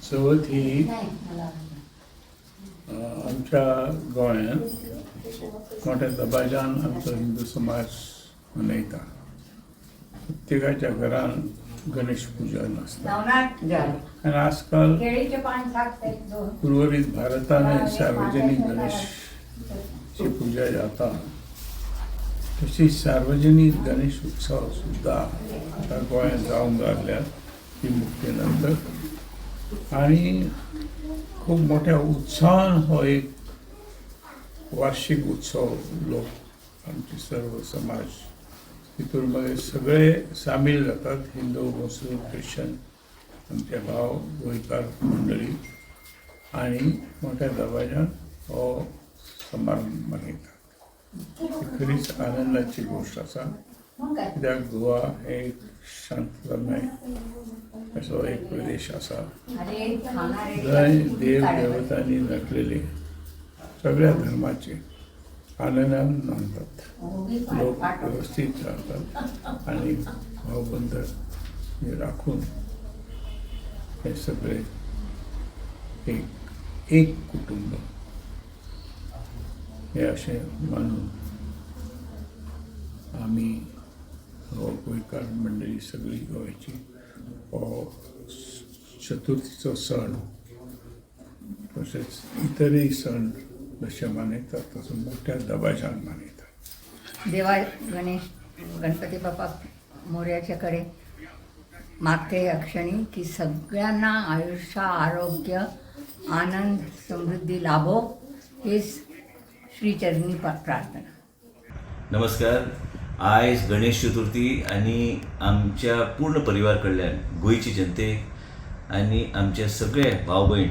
चवथ ही आमच्या गोंयांत मोठ्या दबाज्यान आमचो हिंदू समाज मनयता. प्रत्येकाच्या घरान गणेश पूजन आसता आनी आजकाल उर्वरीत भारतान सार्वजनीक गणेशची पूजा जाता. तशीच सार्वजनीक गणेश उत्सव सुद्धा आता गोंयांत जावंक लागल्यात ही मुक्तीनंतर. आणि खूब मोठ्या उत्सवान हो एक वार्षिक उत्सव लोक आमचे सर्व समाज तितून मध्ये सगळे सामील जातात. हिंदू, मुस्लिम, ख्रिश्चन आमचे भाव गोंयकार मंडळी आणि मोठ्या दबाज्यान हो समारंभ मनयतात. खरीच आनंदाची गोष्ट आसा, कित्याक गोवा हे एक शांततामय असो एक प्रदेश आसा जंय देव देवतांनी नटलेले सगळ्या धर्माचे आनंदान मानतात. लोक व्यवस्थित राहतात आणि भावबंध राखून हे सगळे एक कुटुंब हे असे मानून आम्ही हो गोंयकार मंडळी सगळी गोंयची हो चतुर्थीचो सण तसेच इतरही सण जसे मनयतात तसो मोठ्या दबाज्यान मनयतात. देवा गणपती बाप्पा मोरयाच्या कडे मागते या क्षणी की सगळ्यांना आयुष्य, आरोग्य, आनंद, समृद्धी लाभो हेच श्रीचरणी प्रार्थना. नमस्कार. आयज गणेश चतुर्थी आणि आमच्या पूर्ण परिवार कडल्यान गोंयची जनतेक आणि आमचे सगळे भाव भयण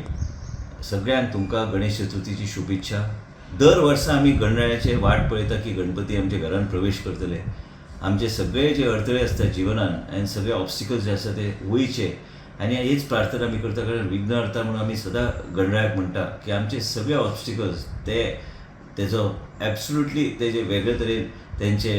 सगळ्यांक तुमकां गणेश चतुर्थीची शुभेच्छा. दर वर्सा आमी गणरायाचे वाट पळयता की गणपती आमच्या घरान प्रवेश करतले. आमचे सगळे जे अडथळे आसता जिवनान आनी सगळे ऑब्स्टिकल्स जे आसा ते वयचे आनी हेच प्रार्थना आमी करता. कारण विघ्न हरता म्हणून आमी सदां गणरायाक म्हणटा की आमचे सगळे ऑब्स्टिकल्स तेजो एब्सोल्युटली तेजे वेगळे तरेन तेंचे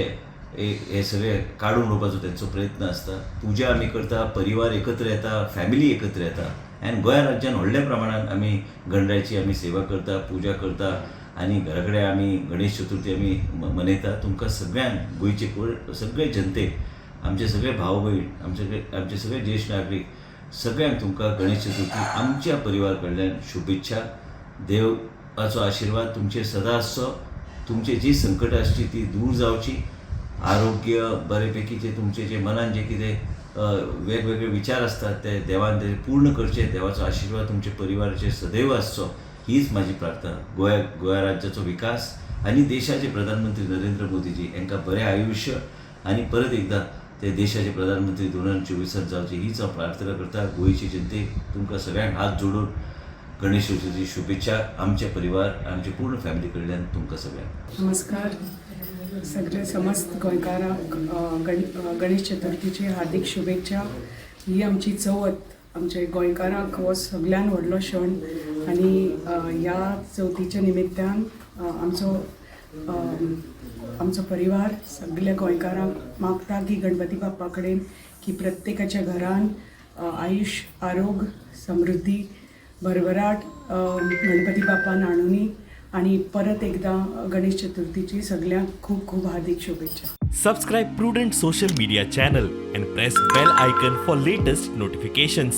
हे सगळे काडून उडोवपाचो तेंचो प्रयत्न आसता. पुजा आमी करता, परिवार एकत्र येता, फॅमिली एकत्र येता आनी गोंय राज्यान व्हडल्या प्रमाणात आमी गणरायाची आमी सेवा करता, पुजा करता आनी घरा कडेन आमी गणेश चतुर्थी आमी मनयता. तुमकां सगळ्यांक गोंयचे सगळे जनतेक आमचे सगळे भाव भयण आमचे सगळे ज्येश्ठ नागरीक सगळ्यांक तुमकां गणेश चतुर्थी आमच्या परिवार कडल्यान शुभेच्छा. देवाचो आशिर्वाद तुमचेर सदां आसचो. तुमचे जी संकटां आसची ती दूर जावची. आरोग्य बरेपैकी जे तुमचे जे मनान जे कितें वेगवेगळे विचार असतात ते देवान ते पूर्ण करचे. देवाचो आशिर्वाद तुमचे परिवाराचेर सदैव आसचो हीच माझी प्रार्थना. गोंय राज्याचो विकास आणि देशाचे प्रधानमंत्री नरेंद्र मोदीजी हांकां बरें आयुष्य आणि परत एकदा ते देशाचे प्रधानमंत्री 2024 जावचे हीच हांव प्रार्थना करता. गोंयची जनतेक तुमकां सगळ्यांक हात जोडून गणेश चतुर्थीची शुभेच्छा. आमचे परिवार आमचे पूर्ण फॅमिली कडल्यान तुमकां सगळ्यांक नमस्कार. सगळे समस्त गोंयकारांक गणेश चतुर्थीची हार्दिक शुभेच्छा. ही आमची चवथ आमचे गोंयकारांक हो सगळ्यान व्हडलो क्षण आनी ह्या चवथीच्या निमित्तान आमचो परिवार सगळ्या गोंयकारांक मागता की गणपती बाप्पा कडेन की प्रत्येकाच्या घरान आयुष्य, आरोग्य, समृद्धी, भरभराट गणपती बाप्पान हाडुनी आणि परत एकदा गणेश चतुर्थीची सगळ्यांक खूप खूप हार्दिक शुभेच्छा. Subscribe Prudent social media channel and press bell icon for latest notifications.